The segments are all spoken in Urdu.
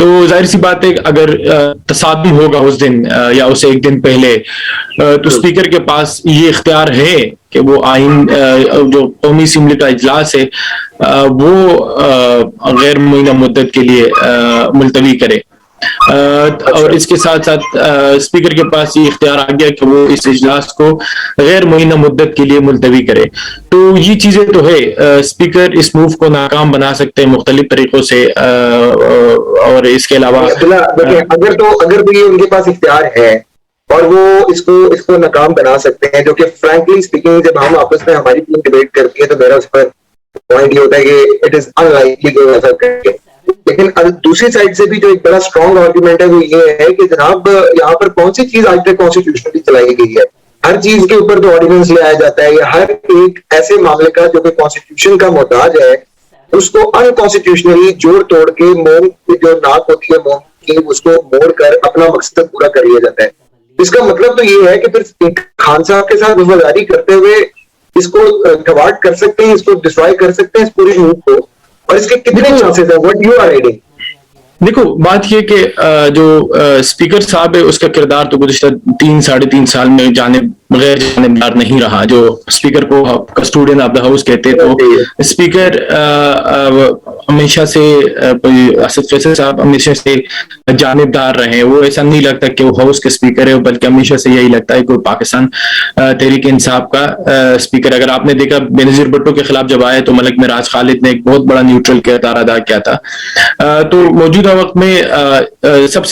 تو ظاہر سی بات ہے اگر تصادم ہوگا اس دن یا اسے ایک دن پہلے تو اسپیکر کے پاس یہ اختیار ہے کہ وہ آئین جو قومی اسمبلی کا اجلاس ہے وہ غیر معینہ مدت کے لیے ملتوی کرے، اور اس کے ساتھ ساتھ اسپیکر کے پاس یہ اختیار آ گیا کہ وہ اس اجلاس کو غیر معینہ مدت کے لیے ملتوی کرے. تو یہ چیزیں تو ہے، اسپیکر اس موو کو ناکام بنا سکتے ہیں مختلف طریقوں سے، اور اس کے علاوہ اگر تو یہ ان کے پاس اختیار ہے اور وہ اس کو ناکام بنا سکتے ہیں، جو کہ فرینکلی اسپیکنگ جب ہم آپس میں ہماری ٹیم ڈیبیٹ کرتی ہے تو میرا اس پر پوائنٹ یہ ہوتا ہے کہ اٹ از ان لائکلی کہ ایسا کریں. لیکن دوسری سائڈ سے بھی جو ایک بڑا اسٹرانگ آرگومنٹ ہے وہ یہ ہے کہ جناب یہاں پر کون سی چیز آج تک کانسٹیٹیوشنلی چلائی گئی ہے؟ ہر چیز کے اوپر تو آرڈیننس لے آیا جاتا ہے، یا ہر ایک ایسے معاملے کا جو کہ کانسٹیٹیوشن کا محتاج ہے اس کو ان کانسٹیٹیوشنلی جوڑ توڑ کے موم کی جو ناک ہوتی ہے موم کی اس کو موڑ کر اپنا مقصد پورا کر لیا جاتا ہے. اس کا مطلب تو یہ ہے کہ پھر خان صاحب کے ساتھ وفاداری کرتے ہوئے اس کو کھواٹ کر سکتے ہیں، اس کو ڈسٹرائے کر سکتے ہیں اس پوری موو کو، اور اس کے کتنے چانسز ہیں؟ What you are reading? دیکھو بات یہ کہ جو اسپیکر صاحب ہے اس کا کردار تو گزشتہ 3-3.5 سال میں غیر جانبدار نہیں رہا. جو اسپیکر کو کسٹوڈین آف دا ہاؤس کہتے، تو اسپیکر ہمیشہ سے اسد فیصل صاحب ہمیشہ سے جانبدار رہے. وہ ایسا نہیں لگتا کہ وہ ہاؤس کے اسپیکر ہے، بلکہ ہمیشہ سے یہی لگتا ہے کہ وہ پاکستان تحریک انصاف کا اسپیکر. اگر آپ نے دیکھا بینظیر بھٹو کے خلاف جب آئے تو ملک معراج خالد نے ایک بہت بڑا نیوٹرل کردار ادا کیا تھا. تو موجودہ وقت میں سب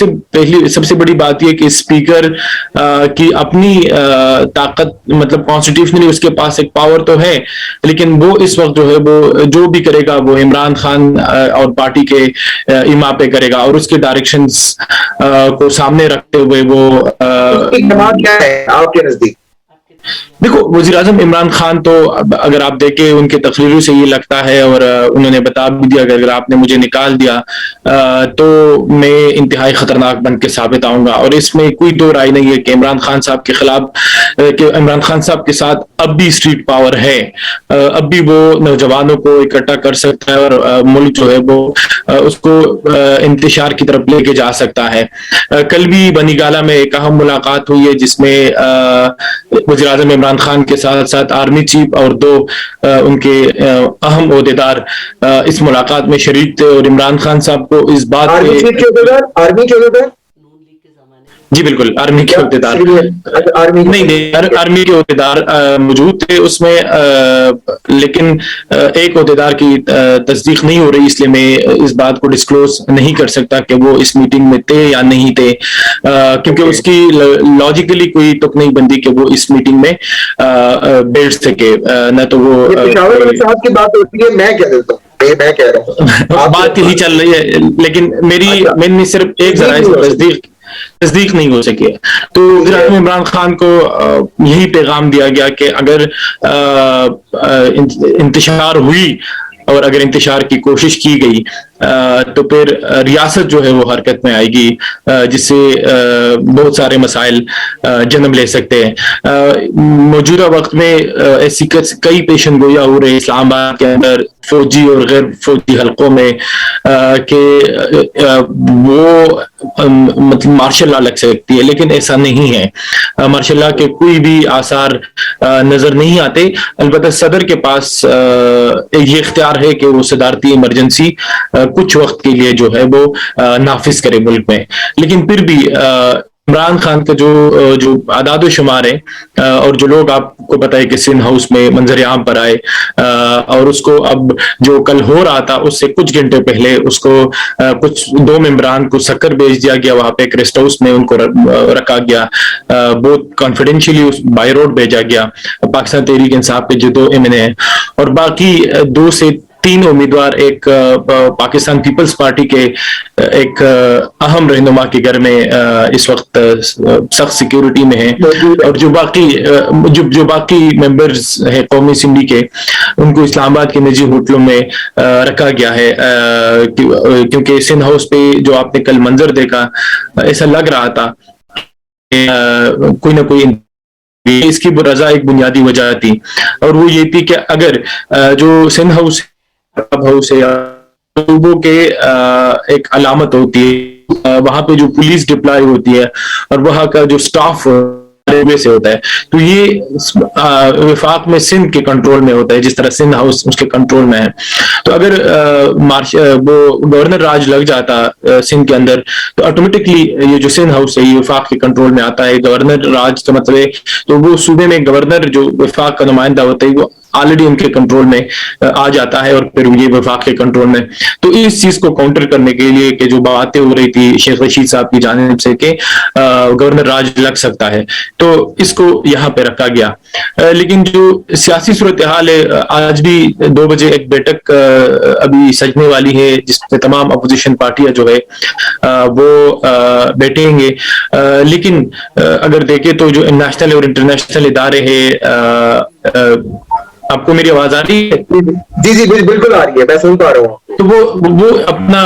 سے بڑی بات یہ کہ اسپیکر کی اپنی طاقت، مطلب کانسٹیٹیوشنلی اس کے پاس ایک پاور تو ہے، لیکن وہ اس وقت جو ہے وہ جو بھی کرے گا وہ عمران خان اور پارٹی کے ایما پہ کرے گا، اور اس کے ڈائریکشنز کو سامنے رکھتے ہوئے وہ کیا ہے آپ کے نزدیک؟ دیکھو وزیر اعظم عمران خان تو اگر آپ دیکھیں ان کے تقریروں سے یہ لگتا ہے، اور انہوں نے بتا بھی دیا کہ اگر آپ نے مجھے نکال دیا تو میں انتہائی خطرناک بن کے ثابت آؤں گا. اور اس میں کوئی دو رائے نہیں ہے کہ عمران خان صاحب کے خلاف، کہ عمران خان صاحب کے ساتھ اب بھی اسٹریٹ پاور ہے، اب بھی وہ نوجوانوں کو اکٹھا کر سکتا ہے اور ملک جو ہے وہ اس کو انتشار کی طرف لے کے جا سکتا ہے. کل بھی بنی گالہ میں ایک اہم ملاقات ہوئی ہے جس میں وزیر اعظم عمران خان کے ساتھ ساتھ آرمی چیف اور 2 ان کے اہم عہدیدار اس ملاقات میں شریک تھے، اور عمران خان صاحب کو اس بات پہ جی بالکل آرمی کے عہدیدار آرمی کے عہدیدار موجود تھے اس میں، لیکن ایک عہدیدار کی تصدیق نہیں ہو رہی، اس لیے میں اس بات کو ڈسکلوز نہیں کر سکتا کہ وہ اس میٹنگ میں تھے یا نہیں تھے، کیونکہ اس کی لاجیکلی کوئی تک نہیں بنتی کہ وہ اس میٹنگ میں بیٹھ سکے. نہ تو وہ صاحب کی بات ہوتی ہے، میں کہہ دیتا ہوں، میں کہہ رہا ہوں بات یہی چل رہی ہے، لیکن میں نے صرف ایک ذرائع سے تصدیق نہیں ہو سکی ہے. تو وزیر اعظم عمران خان کو یہی پیغام دیا گیا کہ اگر انتشار ہوئی اور اگر انتشار کی کوشش کی گئی تو پھر ریاست جو ہے وہ حرکت میں آئے گی، جس سے بہت سارے مسائل جنم لے سکتے ہیں. موجودہ وقت میں ایسی کئی پیشن گوئیاں ہو رہے اسلام آباد کے اندر فوجی اور غیر فوجی حلقوں میں کہ وہ مطلب مارشل لا لگ سکتی ہے، لیکن ایسا نہیں ہے. مارشل لا کے کوئی بھی آثار نظر نہیں آتے. البتہ صدر کے پاس یہ اختیار ہے کہ وہ صدارتی ایمرجنسی کچھ وقت کے لیے جو ہے وہ نافذ کرے ملک میں. لیکن پھر بھی عمران خان کا جو اعداد و شمار ہے اور جو لوگ آپ کو پتہ ہے کہ سندھ ہاؤس میں منظر عام پر آئے، اور اس کو اب جو کل ہو رہا تھا اس سے کچھ گھنٹے پہلے اس کو کچھ 2 ممبران کو سکر بھیج دیا گیا، وہاں پہ ایک ریسٹ ہاؤس میں ان کو رکھا گیا، بہت کانفیڈینشلی بائی روڈ بھیجا گیا. پاکستان تحریک انصاف کے جو 2 MNA ہیں اور باقی 2 سے 3 امیدوار ایک پاکستان پیپلز پارٹی کے ایک اہم رہنما کے گھر میں اس وقت سخت سیکیورٹی میں ہیں، اور جو باقی ممبرز ہیں قومی اسمبلی کے ان کو اسلام آباد کے نجی ہوٹلوں میں رکھا گیا ہے، کیونکہ سندھ ہاؤس پہ جو آپ نے کل منظر دیکھا ایسا لگ رہا تھا کوئی نہ کوئی اس کی رضا ایک بنیادی وجہ تھی، اور وہ یہ تھی کہ اگر جو سندھ ہاؤس ہے یا منصوبوں کے ایک علامت ہوتی ہے. وہاں پہ جو پولیس ڈپلائی ہوتی ہے اور وہاں کا جو اسٹاف سے ہوتا ہے, تو یہ وفاق میں سندھ کے کنٹرول میں ہوتا ہے, جس طرح سندھ ہاؤس اس کے کنٹرول میں ہے. تو اگر وہ گورنر راج لگ جاتا سندھ کے اندر, تو آٹومیٹکلی یہ جو سندھ ہاؤس ہے یہ وفاق کے کنٹرول میں آتا ہے. گورنر راج کا مطلب ہے تو وہ صوبے میں گورنر جو وفاق کا نمائندہ ہوتا ہے وہ آلریڈی ان کے کنٹرول میں آ جاتا ہے, اور پھر یہ وفاق کے کنٹرول میں. تو اس چیز کو کاؤنٹر کرنے کے لیے کہ جو باتیں ہو رہی تھی شیخ رشید صاحب کی جانب سے کہ گورنر راج لگ سکتا ہے, تو اس کو یہاں پہ رکھا گیا. لیکن جو سیاسی صورتحال ہے, آج بھی 2 بجے ایک بیٹھک ابھی سجنے والی ہے جس میں تمام اپوزیشن پارٹیاں جو ہے وہ بیٹھیں گے. لیکن اگر دیکھیں تو جو نیشنل اور انٹرنیشنل ادارے ہیں, آپ کو میری آواز آ رہی ہے؟ جی بالکل آ رہی ہے, میں سن پا رہا ہوں. تو وہ اپنا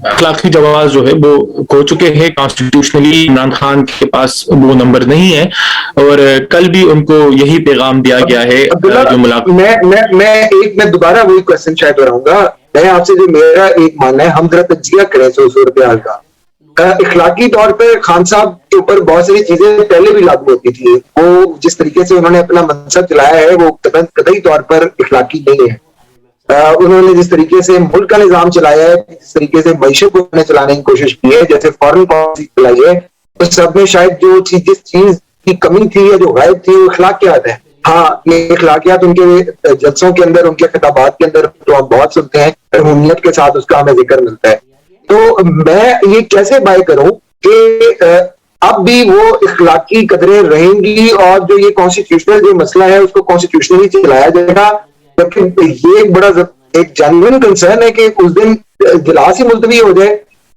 اخلاقی جواز جو ہے وہ کھو چکے ہیں. کانسٹیٹیوشنلی عمران خان کے پاس وہ نمبر نہیں ہے, اور کل بھی ان کو یہی پیغام دیا گیا ہے. جو میں دوبارہ وہی کوشچن شاید دہراؤں گا. میں آپ سے جو میرا ایک ماننا ہے, ہم ذرا تجزیہ کریں صورتحال کا. اخلاقی طور پر خان صاحب کے اوپر بہت ساری چیزیں پہلے بھی لاگو ہوتی تھی. وہ جس طریقے سے انہوں نے اپنا منصب چلایا ہے وہ قطعی طور پر اخلاقی نہیں ہے. انہوں نے جس طریقے سے ملک کا نظام چلایا ہے, جس طریقے سے معیشت کو چلانے کی کوشش کی ہے, جیسے فارن پالیسی چلائی ہے, تو سب میں شاید جو جس چیز کی کمی تھی یا جو غائب تھی وہ اخلاقیات ہے. ہاں, یہ اخلاقیات ان کے جلسوں کے اندر, ان کے خطابات کے اندر تو ہم بہت سنتے ہیں, عمومیت کے ساتھ اس کا ہمیں ذکر ملتا ہے. تو میں یہ کیسے بائے کروں کہ اب بھی وہ اخلاقی قدریں رہیں گی, اور جو یہ کانسٹیٹیوشنل جو مسئلہ ہے اس کو کانسٹیٹیوشنلی چلایا جائے گا. یہ ایک بڑا ایک جینوئن کنسرن ہے کہ اس دن اجلاس ہی ملتوی ہو جائے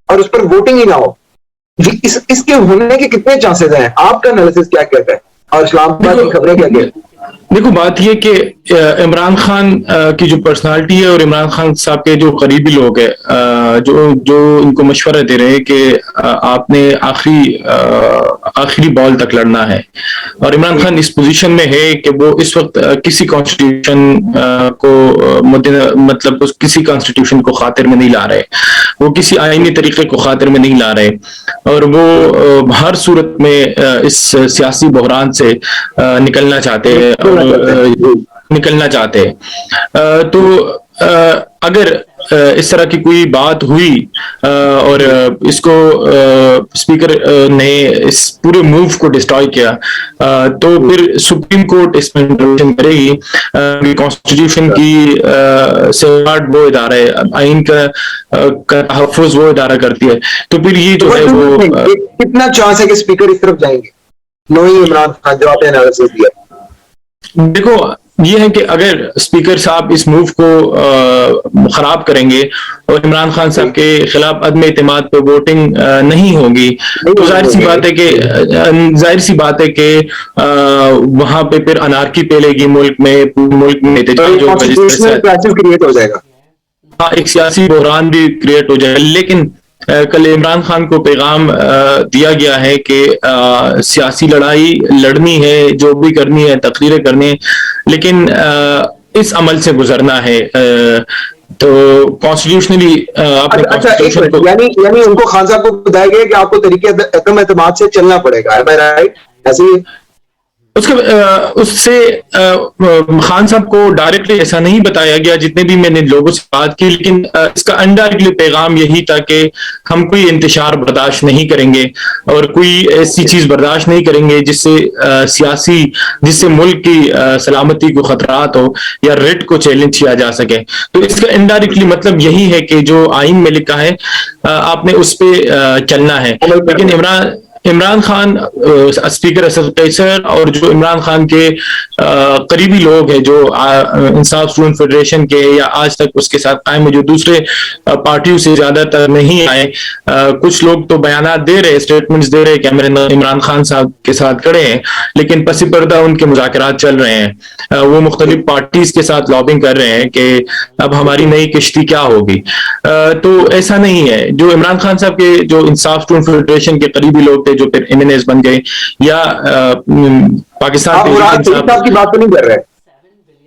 اور اس پر ووٹنگ ہی نہ ہو. اس کے ہونے کے کتنے چانسز ہیں؟ آپ کا انالیسس کیا کہتا ہے, اور اسلام آباد کی خبریں کیا کہتی ہیں؟ دیکھو, بات یہ کہ عمران خان کی جو پرسنالٹی ہے اور عمران خان صاحب کے جو قریبی لوگ ہیں جو ان کو مشورہ دے رہے ہیں کہ آپ نے آخری بال تک لڑنا ہے, اور عمران خان اس پوزیشن میں ہے کہ وہ اس وقت کسی کانسٹیٹیوشن کو مطلب کسی کانسٹیٹیوشن کو خاطر میں نہیں لا رہے, وہ کسی آئینی طریقے کو خاطر میں نہیں لا رہے, اور وہ ہر صورت میں اس سیاسی بحران سے نکلنا چاہتے ہیں نکلنا چاہتے ہیں. تو اگر اس طرح کی کوئی بات ہوئی اور اس کو اسپیکر نے اس پورے موو کو ڈسٹروائے کیا, تو پھر سپریم کورٹ اس میں انٹروینشن کرے گی. کانسٹیٹیوشن کی سیفگارڈ وہ ادارہ ہے, آئین کا تحفظ وہ ادارہ کرتی ہے. تو پھر یہ جو ہے وہ کتنا چانس ہے کہ اسپیکر اس طرف جائیں گے؟ نوئی عمران خان جو آپ نے انالیسس دیا. دیکھو, یہ ہے کہ اگر اسپیکر صاحب اس موو کو خراب کریں گے اور عمران خان صاحب کے خلاف عدم اعتماد پہ ووٹنگ نہیں ہوگی, تو ظاہر سی بات ہے کہ وہاں پہ پھر انارکی پھیلے گی ملک میں احتجاج ہوگا, ہاں ایک سیاسی بحران بھی کریٹ ہو جائے گا. لیکن کل عمران خان کو پیغام دیا گیا ہے کہ سیاسی لڑائی لڑنی ہے, جو بھی کرنی ہے, تقریریں کرنی ہے, لیکن اس عمل سے گزرنا ہے. تو کانسٹیٹیوشنلی یعنی ان کو خان صاحب کو بتایا گیا کہ آپ کو طریقے عدم اعتماد سے چلنا پڑے گا, ایسے اس سے خان صاحب کو ڈائریکٹلی ایسا نہیں بتایا گیا جتنے بھی میں نے لوگوں سے بات کی, لیکن اس کا انڈائریکٹلی پیغام یہی تھا کہ ہم کوئی انتشار برداشت نہیں کریں گے اور کوئی ایسی چیز برداشت نہیں کریں گے جس سے ملک کی سلامتی کو خطرات ہو یا ریٹ کو چیلنج کیا جا سکے. تو اس کا انڈائریکٹلی مطلب یہی ہے کہ جو آئین میں لکھا ہے آپ نے اس پہ چلنا ہے. لیکن عمران خان اسپیکر اسد قیصر اور جو عمران خان کے قریبی لوگ ہیں جو انصاف اسٹوڈنٹ فیڈریشن کے یا آج تک اس کے ساتھ قائم ہیں, جو دوسرے پارٹیوں سے زیادہ تر نہیں آئے, کچھ لوگ تو بیانات دے رہے, اسٹیٹمنٹس دے رہے کہ عمران خان صاحب کے ساتھ کھڑے ہیں, لیکن پسی پردہ ان کے مذاکرات چل رہے ہیں. وہ مختلف پارٹیز کے ساتھ لابنگ کر رہے ہیں کہ اب ہماری نئی کشتی کیا ہوگی. تو ایسا نہیں ہے. جو عمران خان صاحب کے جو انصاف اسٹوڈنٹ فیڈریشن کے قریبی لوگ تھے جو پھر MNAs بن گئے, یا پاکستان صاحب کی بات تو نہیں کر رہے,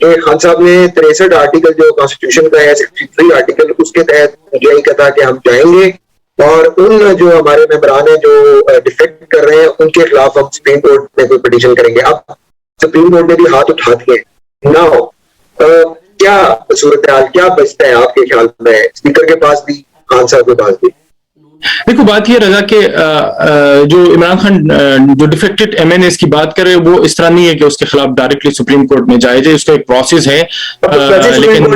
کہ خان صاحب نے 63 آرٹیکل جو کانسٹیٹیوشن کا ہے 63 آرٹیکل اس کے تحت یہی کہا کہ ہم جائیں گے اور ان جو ہمارے ممبران ہیں جو ڈیفیکٹ کر رہے ہیں ان کے خلاف ہم سپریم کورٹ میں کوئی پٹیشن کریں گے. اب سپریم کورٹ نے بھی ہاتھ اٹھا دیے نہ ہو کیا صورتحال کیا بچتا ہے آپ کے خیال میں اسپیکر کے پاس بھی خان صاحب کے پاس بھی؟ دیکھو بات یہ رضا کہ جو عمران خان جو ڈیفیکٹڈ ایم این ایز کی بات کرے وہ اس طرح نہیں ہے کہ اس کے خلاف ڈائریکٹلی سپریم کورٹ میں جائے جائے, اس کا ایک پروسیس ہے. لیکن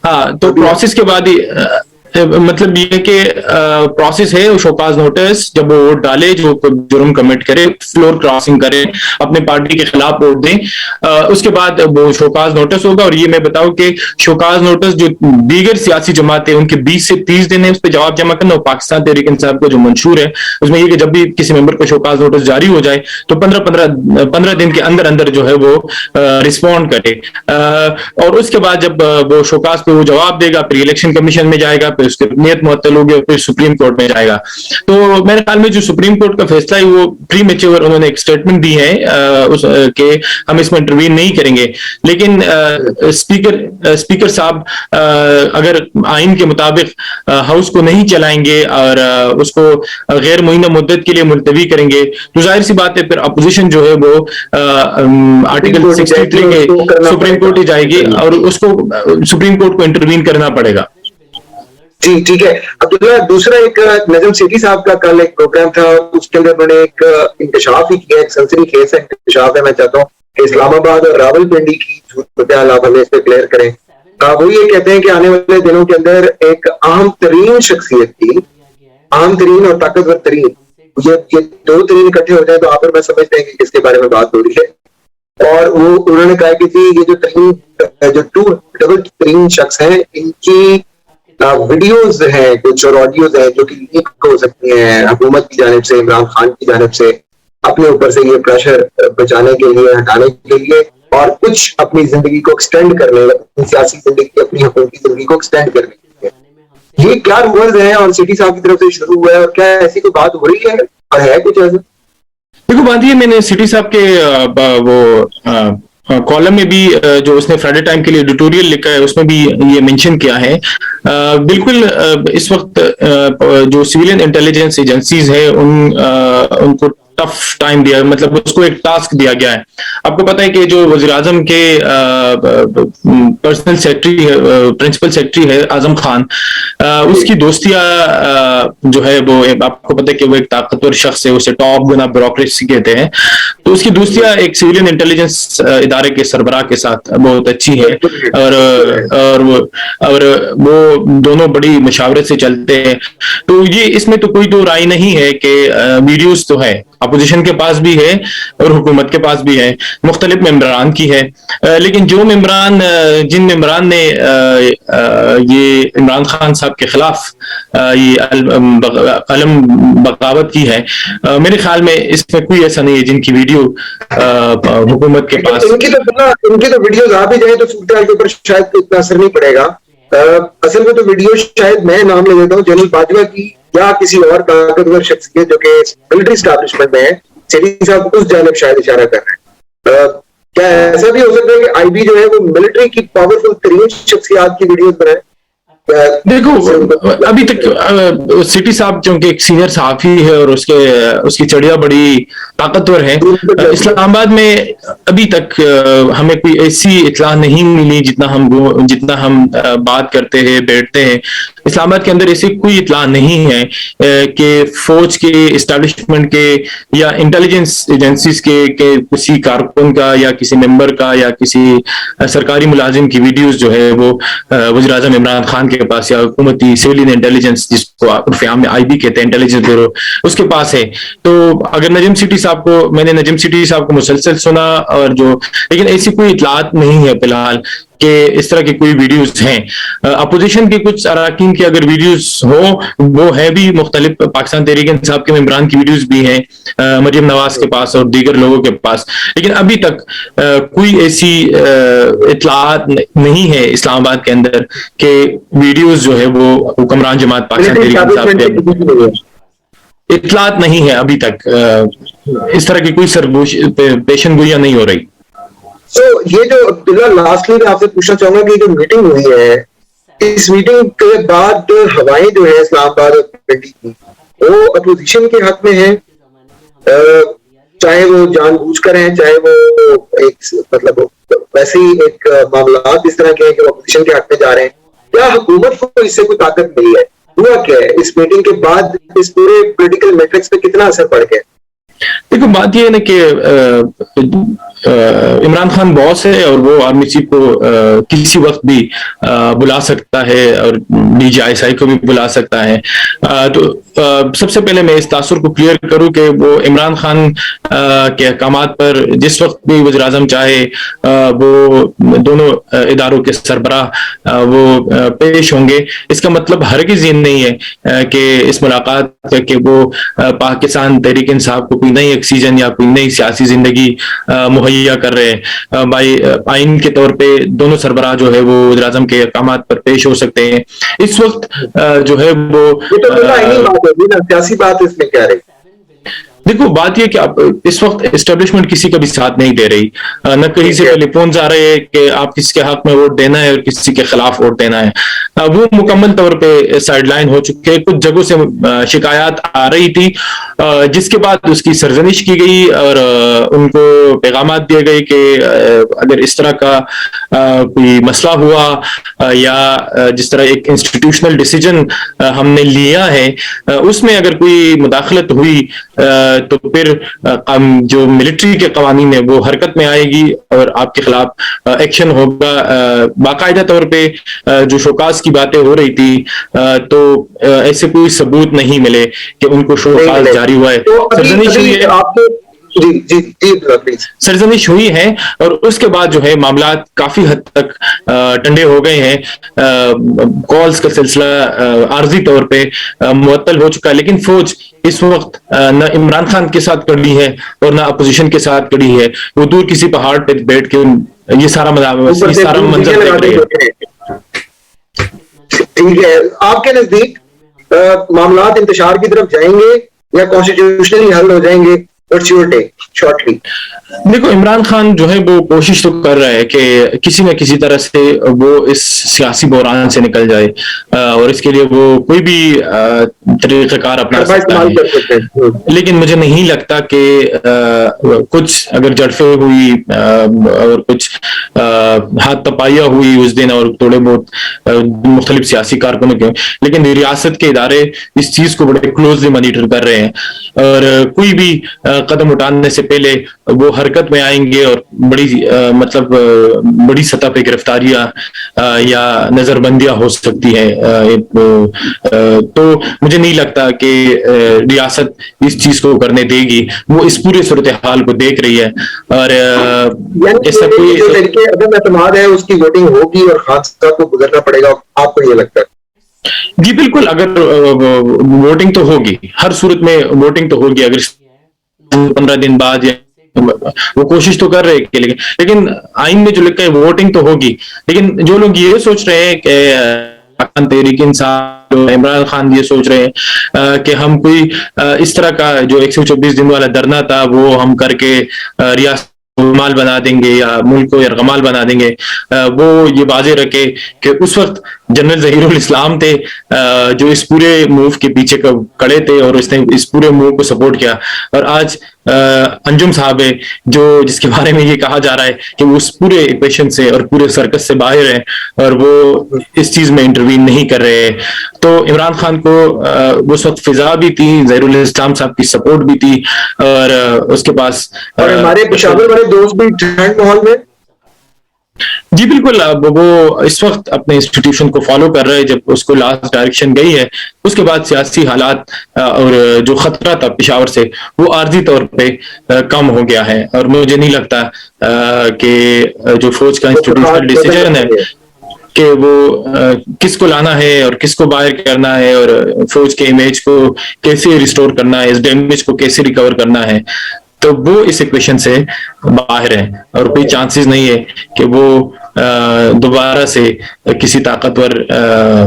ہاں تو پروسیس کے بعد ہی مطلب یہ کہ پروسیس ہے شوکاز نوٹس جب وہ ووٹ ڈالے جو جرم کمٹ کرے فلور کراسنگ کرے اپنے پارٹی کے خلاف ووٹ دیں اس کے بعد وہ شوکاز نوٹس ہوگا. اور یہ میں بتاؤں کہ شوکاز نوٹس جو دیگر سیاسی جماعتیں ان کے 20 سے 30 دن ہے اس پہ جواب جمع کرنا. اور پاکستان تحریک انصاف کا جو منشور ہے اس میں یہ کہ جب بھی کسی ممبر کو شوکاز نوٹس جاری ہو جائے تو 15 دن کے اندر اندر جو ہے وہ رسپونڈ کرے. اور اس کے بعد جب وہ شوکاز پہ وہ جواب دے گا پھر الیکشن کمیشن میں جائے گا, پھر اس کی نیت معطل ہوگی اور پھر سپریم کورٹ میں جائے گا. تو میرے خیال میں جو سپریم کورٹ کا فیصلہ ہے وہ پری میچور انہوں نے ایک اسٹیٹمنٹ دی ہے کہ ہم اس میں انٹروین نہیں کریں گے. لیکن اسپیکر صاحب اگر آئین کے مطابق ہاؤس کو نہیں چلائیں گے اور اس کو غیر معینہ مدت کے لیے ملتوی کریں گے تو ظاہر سی بات ہے پھر اپوزیشن جو ہے وہ آرٹیکل 63 کے سپریم کورٹ ہی جائے گی اور اس کو سپریم کورٹ کو انٹروین کرنا پڑے گا. جی ٹھیک ہے. عبداللہ دوسرا ایک نظم سیٹھی صاحب کا کل ایک پروگرام تھا اس کے اندر انہوں نے ایک انکشاف ہی کیا, ایک سنسنی خیز انکشاف ہے. میں چاہتا ہوں کہ اسلام آباد اور راول پنڈی کی صورتحال آپ ہمیں اس پہ کلیئر کریں. وہ یہ کہتے ہیں کہ آنے والے دنوں کے اندر ایک اہم ترین شخصیت کی اہم ترین اور طاقتور ترین یہ دو ترین اکٹھے ہو جائیں تو آپ میں سمجھتے ہیں کہ کس کے بارے میں بات ہو رہی ہے. اور وہ انہوں نے کہا کہ یہ جو ترین جو ٹو ڈبل ترین شخص ہیں ان کی ویڈیوز ہیں کچھ اور آڈیوز ہیں جو کہ لیک ہو سکتی ہیں حکومت کی جانب سے عمران خان کی جانب سے اپنے اوپر سے یہ پریشر بچانے کے لیے ہٹانے کے لیے اور کچھ اپنی زندگی کو ایکسٹینڈ کرنے اپنی سیاسی زندگی اپنی حکومتی زندگی کو ایکسٹینڈ کرنے کے لیے. یہ کیا رومرز ہیں اور سٹی صاحب کی طرف سے شروع ہوا ہے اور کیا ایسی کوئی بات ہو رہی ہے اور ہے کچھ ایسا؟ دیکھو بات یہ میں نے سٹی صاحب کے وہ کالم میں بھی جو اس نے فرائیڈے ٹائم کے لیے ایڈیٹوریل لکھا ہے اس میں بھی یہ مینشن کیا ہے. بالکل اس وقت جو سویلین انٹیلیجنس ایجنسیز ہے ان کو ٹف ٹائم دیا مطلب اس کو ایک ٹاسک دیا گیا ہے. آپ کو پتا ہے کہ جو وزیر اعظم کے پرسنل سیکرٹری پرنسپل سیکرٹری ہے اعظم خان اس کی دوستیاں جو ہے وہ آپ کو پتا ہے کہ وہ ایک طاقتور شخص ہے اسے ٹاپ گنا بیوروکریسی کہتے ہیں. تو اس کی دوستیاں ایک سویلین انٹیلیجنس ادارے کے سربراہ کے ساتھ بہت اچھی ہے اور وہ دونوں بڑی مشاورت سے چلتے ہیں. تو یہ اس میں تو کوئی دو رائے نہیں ہے کہ ویڈیوز تو ہے اپوزیشن کے پاس بھی ہے اور حکومت کے پاس بھی ہے مختلف ممبران کی ہے. لیکن جو جن ممبران نے یہ عمران خان صاحب کے خلاف یہ علم بغاوت کی ہے میرے خیال میں اس میں کوئی ایسا نہیں ہے جن کی ویڈیو حکومت کے پاس. ان کی تو ویڈیوز آ بھی جائیں تو صورتحال کے اوپر شاید اتنا اثر نہیں پڑے گا. اصل میں تو ویڈیو شاید میں نام لے دیتا ہوں جنرل باجوہ کی یا کسی اور طاقتور شخصیت جو کہ ملٹری اسٹیبلشمنٹ میں ہے. سیٹھی صاحب اس جانب شاید اشارہ کر رہے ہیں. کیا ایسا بھی ہو سکتا ہے کہ آئی بی جو ہے وہ ملٹری کی پاورفل ترین شخصیات کی ویڈیوز بنائے؟ دیکھو ابھی تک سٹی صاحب چونکہ ایک سینئر صحافی ہے اور اس کی چڑیا بڑی طاقتور ہے. اسلام آباد میں ابھی تک ہمیں کوئی ایسی اطلاع نہیں ملی جتنا ہم بات کرتے ہیں بیٹھتے ہیں. اسلام آباد کے اندر ایسی کوئی اطلاع نہیں ہے کہ فوج کے اسٹیبلشمنٹ کے یا انٹیلیجنس ایجنسیز کے کسی کارکن کا یا کسی ممبر کا یا کسی سرکاری ملازم کی ویڈیوز جو ہے وہ وزیر اعظم عمران خان کے پاس یا حکومتی سویلین انٹیلیجنس جس کو عرف عام میں آئی بی کہتے ہیں انٹیلیجنس بیورو اس کے پاس ہے. تو اگر نجم سٹی صاحب کو میں نے نجم سٹی صاحب کو مسلسل سنا اور لیکن ایسی کوئی اطلاعات نہیں ہے فی الحال کہ اس طرح کی کوئی ویڈیوز ہیں. اپوزیشن کے کچھ اراکین کی اگر ویڈیوز ہو وہ ہے بھی مختلف پاکستان تحریک انصاف کے ممبران کی ویڈیوز بھی ہیں مریم نواز کے پاس اور دیگر لوگوں کے پاس. لیکن ابھی تک کوئی ایسی اطلاعات نہیں ہے اسلام آباد کے اندر کہ ویڈیوز جو ہے وہ حکمران جماعت پاکستان تحریک انصاف کے اطلاعات نہیں ہے ابھی تک اس طرح کی کوئی پیشن گوئیاں نہیں ہو رہی. سو یہ جو عبداللہ لاسٹلی میں آپ سے پوچھنا چاہوں گا کہ جو میٹنگ ہوئی ہے اس میٹنگ کے بعد ہوائیں جو ہے اسلام آباد اور پنڈی کی وہ اپوزیشن کے حق میں ہیں, چاہے وہ جان بوجھ کر ہیں چاہے وہ ایک مطلب ویسے ہی ایک معاملات اس طرح کے ہیں کہ وہ اپوزیشن کے حق میں جا رہے ہیں, کیا حکومت کو اس سے کوئی طاقت ملی ہے؟ ہوا کیا ہے اس میٹنگ کے بعد اس پورے پولیٹیکل میٹرکس پہ کتنا اثر پڑ گیا؟ دیکھو بات یہ ہے نا کہ عمران خان باس ہے اور وہ آرمی چیف کو کسی وقت بھی بلا سکتا ہے اور D G I S I کو بھی بلا سکتا ہے. تو سب سے پہلے میں اس تاثر کو کلیئر کروں کہ وہ عمران خان کے احکامات پر جس وقت بھی وزیر اعظم چاہے وہ دونوں اداروں کے سربراہ وہ پیش ہوں گے. اس کا مطلب ہرگز یہ نہیں ہے کہ اس ملاقات کہ وہ پاکستان تحریک انصاف کو کوئی نئی آکسیجن یا کوئی نئی سیاسی زندگی مہیا کر رہے ہیں. بائی آئین کے طور پہ دونوں سربراہ جو ہے وہ وزیر اعظم کے احکامات پر پیش ہو سکتے ہیں. اس وقت جو ہے وہ سیاسی بات اس میں کیا رہی؟ دیکھو بات یہ کہ اس وقت اسٹیبلشمنٹ کسی کا بھی ساتھ نہیں دے رہی, نہ کہیں سے ٹیلی فونز آ رہے ہیں کہ آپ کس کے حق میں ووٹ دینا ہے اور کسی کے خلاف ووٹ دینا ہے. وہ مکمل طور پہ سائڈ لائن ہو چکے ہیں. کچھ جگہوں سے شکایات آ رہی تھی جس کے بعد اس کی سرزنش کی گئی اور ان کو پیغامات دیے گئے کہ اگر اس طرح کا کوئی مسئلہ ہوا یا جس طرح ایک انسٹیٹیوشنل ڈیسیجن ہم نے لیا ہے اس میں اگر کوئی مداخلت ہوئی تو پھر جو ملٹری کے قوانین ہیں وہ حرکت میں آئے گی اور آپ کے خلاف ایکشن ہوگا. باقاعدہ طور پہ جو شوکاز کی باتیں ہو رہی تھی تو ایسے کوئی ثبوت نہیں ملے کہ ان کو شوکاز جاری ہوا ہے. سرزنش ہوئی ہے, سرزنش ہوئی ہے اور اس کے بعد جو ہے معاملات کافی حد تک ٹھنڈے ہو گئے ہیں. کالز کا سلسلہ عارضی طور پہ معطل ہو چکا ہے, لیکن فوج اس وقت نہ عمران خان کے ساتھ کڑی ہے اور نہ اپوزیشن کے ساتھ کڑی ہے. وہ دور کسی پہاڑ پہ بیٹھ کے یہ سارا منظر دیکھ رہے ہیں. ٹھیک ہے, آپ کے نزدیک معاملات انتشار کی طرف جائیں گے یا کانسٹیٹیوشنلی حل ہو جائیں گے؟ دیکھو عمران خان جو ہے وہ کوشش تو کر رہا ہے کہ کسی نہ کسی طرح سے وہ اس سیاسی بحران سے نکل جائے اور اس کے لیے وہ کوئی بھی طریقہ کار اپنا سکتا ہے. لیکن مجھے نہیں لگتا کہ کچھ اگر جڑفیں ہوئی اور کچھ ہاتھ تپائیاں ہوئی اس دن اور تھوڑے بہت مختلف سیاسی کارکنوں کے, لیکن ریاست کے ادارے اس چیز کو بڑے کلوزلی مانیٹر کر رہے ہیں اور کوئی بھی قدم اٹھانے سے پہلے وہ حرکت میں آئیں گے اور مطلب بڑی سطح پہ گرفتاریاں یا نظر بندیاں ہو سکتی ہیں. تو مجھے نہیں لگتا کہ ریاست اس چیز کو کرنے دے گی. وہ اس پورے صورتحال کو دیکھ رہی ہے اور ایسا کوئی جو طریقے عدم اعتماد ہے اس کی ووٹنگ ہوگی اور خان صاحب کو گزرنا پڑے گا, آپ کو یہ لگتا ہے؟ جی بالکل, اگر ووٹنگ تو ہوگی, ہر صورت میں ووٹنگ تو ہوگی. اگر 15 دن بعد یا وہ کوشش تو کر رہے ہیں لیکن آئین میں جو لکھا ہے ووٹنگ تو ہوگی. لیکن جو لوگ یہ سوچ رہے ہیں کہ تحریک انصاف عمران خان یہ سوچ رہے ہیں کہ ہم کوئی اس طرح کا جو 124 دن والا دھرنا تھا وہ ہم کر کے ریاست مال بنا دیں گے یا ملک کو یرغمال بنا دیں گے, وہ یہ واضح رکھے کہ اس وقت جنرل ظہیر الاسلام تھے جو اس پورے موو کے پیچھے کڑے تھے اور اس نے اس پورے موو کو سپورٹ کیا. اور آج انجم صاحب ہے جس کے بارے میں یہ کہا جا رہا ہے کہ وہ اس پورے ایکویشن سے اور پورے سرکس سے باہر ہیں اور وہ اس چیز میں انٹروین نہیں کر رہے ہیں. تو عمران خان کو اس وقت فضا بھی تھی, ظہیر الاسلام صاحب کی سپورٹ بھی تھی اور اس کے پاس اور ہمارے پشاور والے دوست بھی ٹھنڈ ماحول میں. جی بالکل, وہ اس وقت اپنے انسٹیٹیوشن کو فالو کر رہے. جب اس کو لاسٹ ڈائریکشن گئی ہے اس کے بعد سیاسی حالات اور جو خطرہ تھا پشاور سے وہ عارضی طور پہ کم ہو گیا ہے اور مجھے نہیں لگتا کہ جو فوج کا انسٹیٹیوشنل ڈیسیجن ہے کہ وہ کس کو لانا ہے اور کس کو باہر کرنا ہے اور فوج کے امیج کو کیسے ریسٹور کرنا ہے, اس ڈیمیج کو کیسے ریکور کرنا ہے, تو وہ اس ایکویشن سے باہر ہے اور کوئی چانسز نہیں ہے کہ وہ دوبارہ سے کسی طاقتور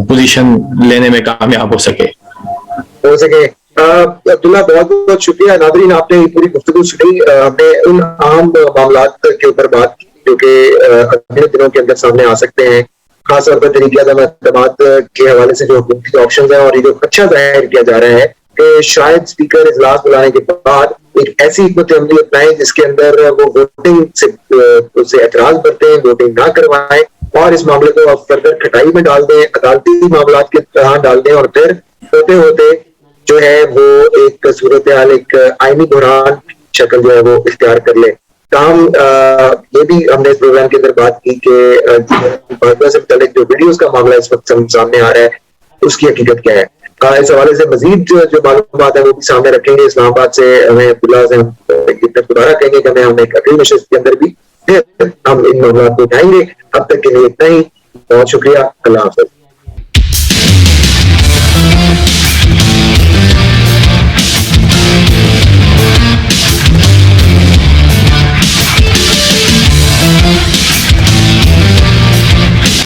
پوزیشن لینے میں کامیاب ہو سکے. عبداللہ بہت بہت شکریہ. ناظرین, آپ نے پوری گفتگو سنی. ہم نے ان عام معاملات کے اوپر بات کی جو کہ اگلے دنوں کے اندر سامنے آ سکتے ہیں، خاص طور پر طریقہ عدم اعتماد کے حوالے سے جو حکومتی آپشنز ہیں، اور یہ جو اچھا ظاہر کیا جا رہا ہے کہ شاید اسپیکر اجلاس بلانے کے بعد ایک ایسی حکمت عملی اپنائیں جس کے اندر وہ ووٹنگ سے اعتراض برتیں، ووٹنگ نہ کروائیں، اور اس معاملے کو فردر کھٹائی میں ڈال دیں، عدالتی معاملات کے طرح ڈال دیں، اور پھر ہوتے ہوتے جو ہے وہ ایک صورتحال، ایک آئینی بحران شکل جو ہے وہ اختیار کر لے۔ تاہم یہ بھی ہم نے اس پروگرام کے اندر بات کی کہ بھاجپا سے متعلق جو ویڈیوز کا معاملہ اس وقت سامنے آ رہا ہے اس کی حقیقت کیا ہے، اس حوالے سے مزید جو معلومات ہیں وہ بھی سامنے رکھیں گے۔ اسلام آباد سے ہمیں عبداللہ سے ہم دوبارہ کہیں گے کہ ہم ایک اگلی نشست کے اندر بھی ہم ان معاملات کو اٹھائیں گے۔ اب تک کے لیے اتنا ہی، بہت شکریہ، اللہ حافظ۔